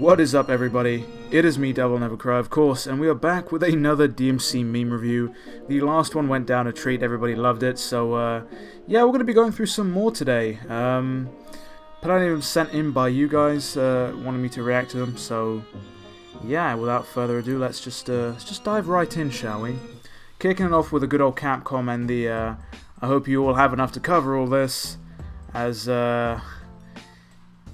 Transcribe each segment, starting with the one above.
What is up, everybody? It is me, DevilNeverCry, of course, and we are back with another DMC meme review. The last one went down a treat, everybody loved it, so yeah, we're going to be going through some more today. Plenty of them sent in by you guys, wanting me to react to them, so yeah, without further ado, let's just dive right in, shall we? Kicking it off with a good old Capcom and the, I hope you all have enough to cover all this, as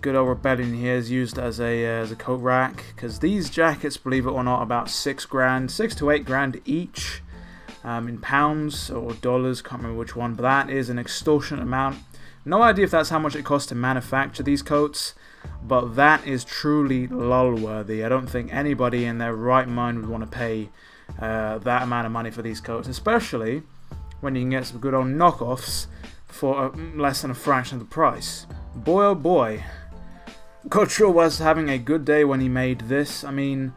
good old Rebellion here is used as a coat rack, because these jackets, believe it or not, are about $6 to $8 grand each, in pounds or dollars, can't remember which one, but that is an extortionate amount. No idea if that's how much it costs to manufacture these coats, but that is truly lol worthy. I don't think anybody in their right mind would want to pay that amount of money for these coats, especially when you can get some good old knockoffs for less than a fraction of the price. Boy oh boy. God sure was having a good day when he made this. I mean,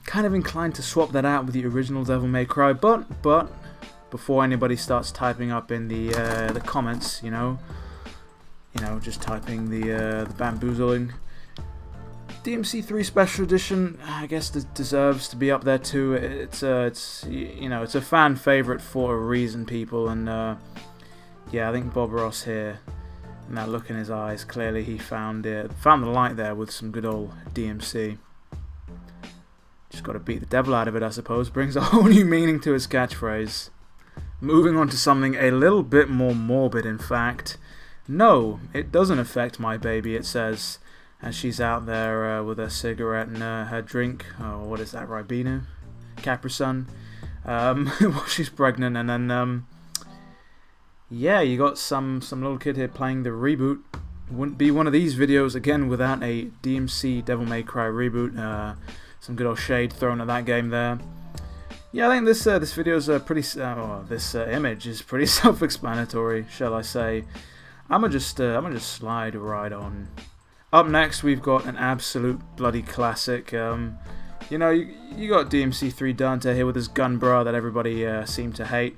kind of inclined to swap that out with the original DevilNeverCry, but before anybody starts typing up in the comments, you know, just typing the bamboozling. DMC3 Special Edition, I guess, deserves to be up there too. It's a fan favorite for a reason, people, and yeah, I think Bob Ross here, and that look in his eyes, clearly he found the light there with some good old DMC. Just got to beat the devil out of it, I suppose. Brings a whole new meaning to his catchphrase. Moving on to something a little bit more morbid, in fact. No, it doesn't affect my baby, it says, as she's out there with her cigarette and her drink. Oh, what is that, Ribena? Capri Sun. While she's pregnant, and then yeah, you got some little kid here playing the reboot. Wouldn't be one of these videos again without a DMC DevilNeverCry reboot. Some good old shade thrown at that game there. Yeah, I think this video's pretty. This image is pretty self-explanatory, shall I say? I'm gonna just slide right on. Up next, we've got an absolute bloody classic. You know, you got DMC3 Dante here with his gun bra that everybody seemed to hate.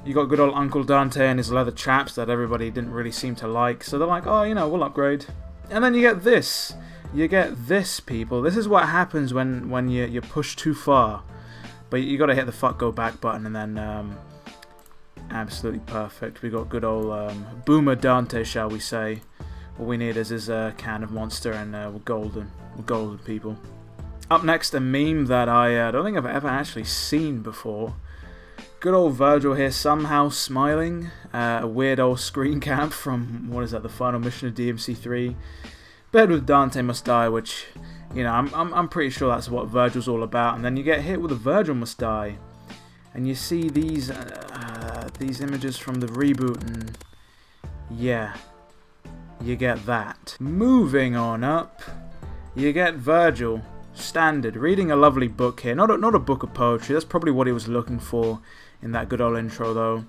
You got good old Uncle Dante and his leather chaps that everybody didn't really seem to like. So they're like, oh, you know, we'll upgrade. And then you get this. You get this, people. This is what happens when you push too far. But you got to hit the fuck go back button, and then absolutely perfect. We got good old Boomer Dante, shall we say. All we need is his can of Monster, and we're golden. We're golden, people. Up next, a meme that I don't think I've ever actually seen before. Good old Virgil here, somehow smiling. A weird old screen cap from, what is that, the final mission of DMC3. Bed with Dante Must Die, which, you know, I'm pretty sure that's what Virgil's all about. And then you get hit with a Virgil Must Die, and you see these images from the reboot, and yeah, you get that. Moving on up, you get Virgil, standard, reading a lovely book here. Not a book of poetry. That's probably what he was looking for in that good old intro, though.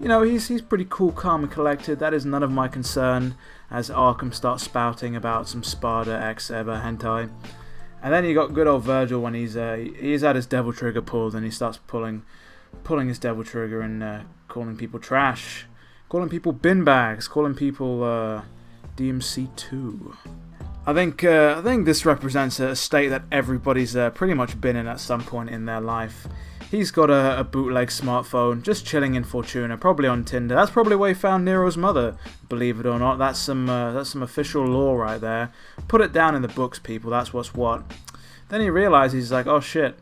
You know, he's pretty cool, calm, and collected. That is none of my concern, as Arkham starts spouting about some Sparta X Ever hentai. And then you got good old Virgil when he's had his devil trigger pulled, and he starts pulling his devil trigger and calling people trash, calling people bin bags, calling people DMC2. I think this represents a state that everybody's pretty much been in at some point in their life. He's got a bootleg smartphone, just chilling in Fortuna, probably on Tinder. That's probably where he found Nero's mother, believe it or not. That's some official law right there. Put it down in the books, people. That's what's what. Then he realizes, he's like, oh shit,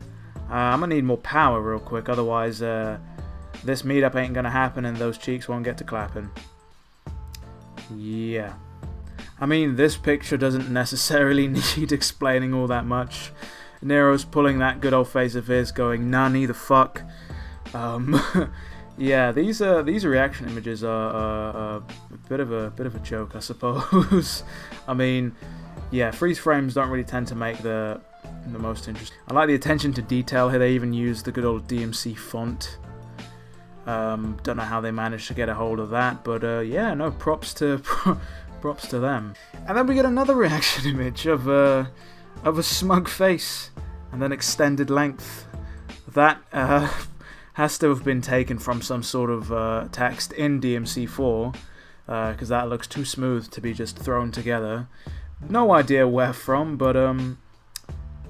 I'm gonna need more power real quick, otherwise this meetup ain't gonna happen and those cheeks won't get to clapping. Yeah. I mean, this picture doesn't necessarily need explaining all that much. Nero's pulling that good old face of his, going, "Nani the fuck." Yeah, these reaction images are a bit of a joke, I suppose. I mean, yeah, freeze frames don't really tend to make the most interesting. I like the attention to detail here. They even use the good old DMC font. Don't know how they managed to get a hold of that, but yeah, no, props to them. And then we get another reaction image of a smug face and then extended length. That has to have been taken from some sort of text in DMC4, because that looks too smooth to be just thrown together. No idea where from, but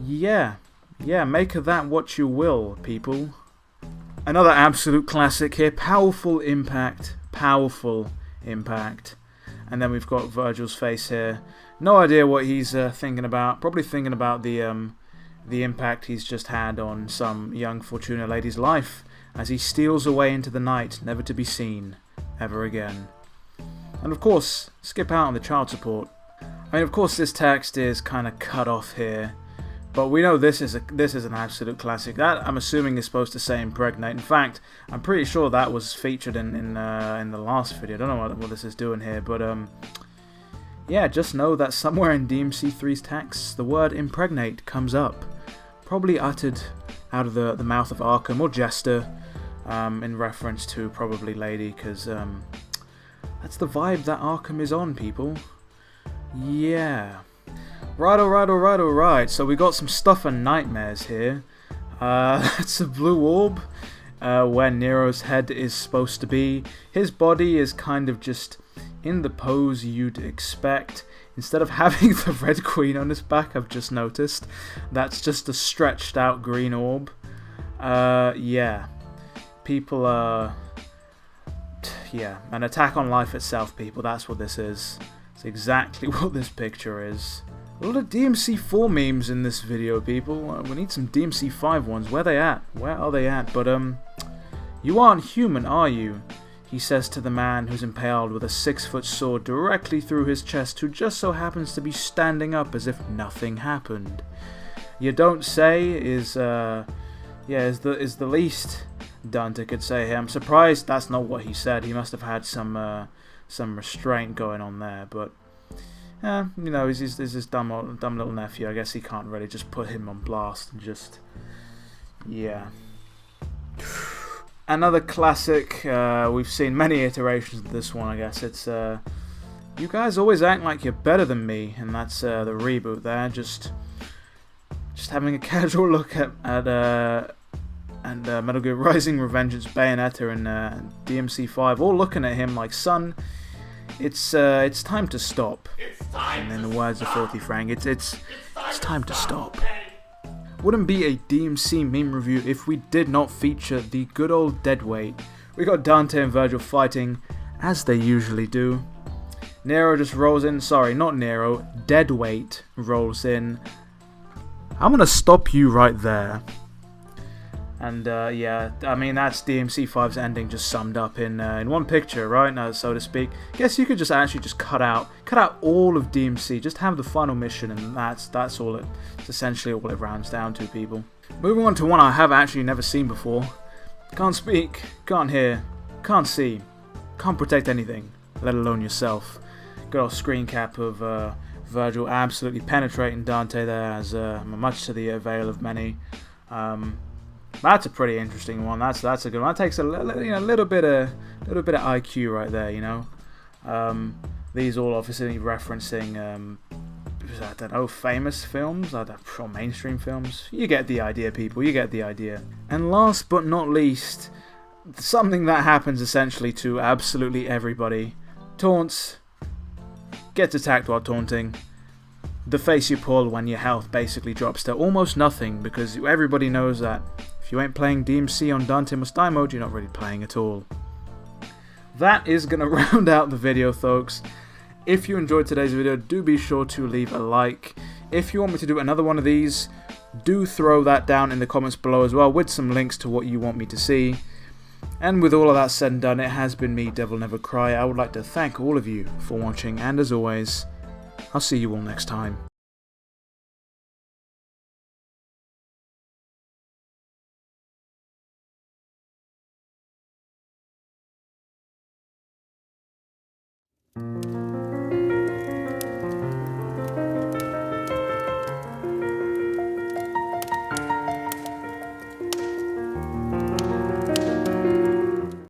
yeah. Yeah, make of that what you will, people. Another absolute classic here, powerful impact, powerful impact. And then we've got Virgil's face here. No idea what he's thinking about. Probably thinking about the impact he's just had on some young Fortuna lady's life as he steals away into the night, never to be seen ever again. And of course, skip out on the child support. I mean, of course, this text is kind of cut off here, but we know this is an absolute classic. That, I'm assuming, is supposed to say impregnate. In fact, I'm pretty sure that was featured in the last video. I don't know what this is doing here, but yeah, just know that somewhere in DMC3's text, the word impregnate comes up, probably uttered out of the mouth of Arkham or Jester, in reference to probably Lady, because that's the vibe that Arkham is on, people. Yeah. Right. So we got some stuff and nightmares here. It's a blue orb, where Nero's head is supposed to be. His body is kind of just in the pose you'd expect. Instead of having the Red Queen on his back, I've just noticed, that's just a stretched out green orb. Yeah. People yeah, an attack on life itself, people, that's what this is. It's exactly what this picture is. A lot of DMC4 memes in this video, people. We need some DMC5 ones. Where they at? Where are they at? But, you aren't human, are you? He says to the man who's impaled with a 6-foot sword directly through his chest, who just so happens to be standing up as if nothing happened. You don't say is the least Dante could say here. I'm surprised that's not what he said. He must have had some restraint going on there, but you know, he's his dumb little nephew. I guess he can't really just put him on blast and just, yeah. Another classic. We've seen many iterations of this one. I guess it's you guys always act like you're better than me, and that's the reboot there. Just having a casual look at Metal Gear Rising, Revengeance, Bayonetta, and DMC5, all looking at him like, son, it's time to stop. And in the words of Filthy Frank, it's time to stop. Wouldn't be a DMC meme review if we did not feature the good old deadweight. We got Dante and Virgil fighting, as they usually do. Nero just rolls in, sorry, not Nero, deadweight rolls in. I'm gonna stop you right there. And yeah, I mean, that's DMC5's ending just summed up in one picture, right? Now, so to speak. Guess you could just actually just cut out all of DMC, just have the final mission, and that's all it's essentially all it rounds down to, people. Moving on to one I have actually never seen before. Can't speak, can't hear, can't see, can't protect anything, let alone yourself. Good old screen cap of Virgil absolutely penetrating Dante there, as much to the avail of many. That's a pretty interesting one. That's a good one. That takes a little bit of IQ right there, you know. These all obviously referencing I don't know, famous films, or mainstream films. You get the idea, people. You get the idea. And last but not least, something that happens essentially to absolutely everybody. Taunts. Gets attacked while taunting. The face you pull when your health basically drops to almost nothing, because everybody knows that if you ain't playing DMC on Dante Must Die mode, you're not really playing at all. That is going to round out the video, folks. If you enjoyed today's video, do be sure to leave a like. If you want me to do another one of these, do throw that down in the comments below as well, with some links to what you want me to see. And with all of that said and done, it has been me, DevilNeverCry. I would like to thank all of you for watching, and as always, I'll see you all next time.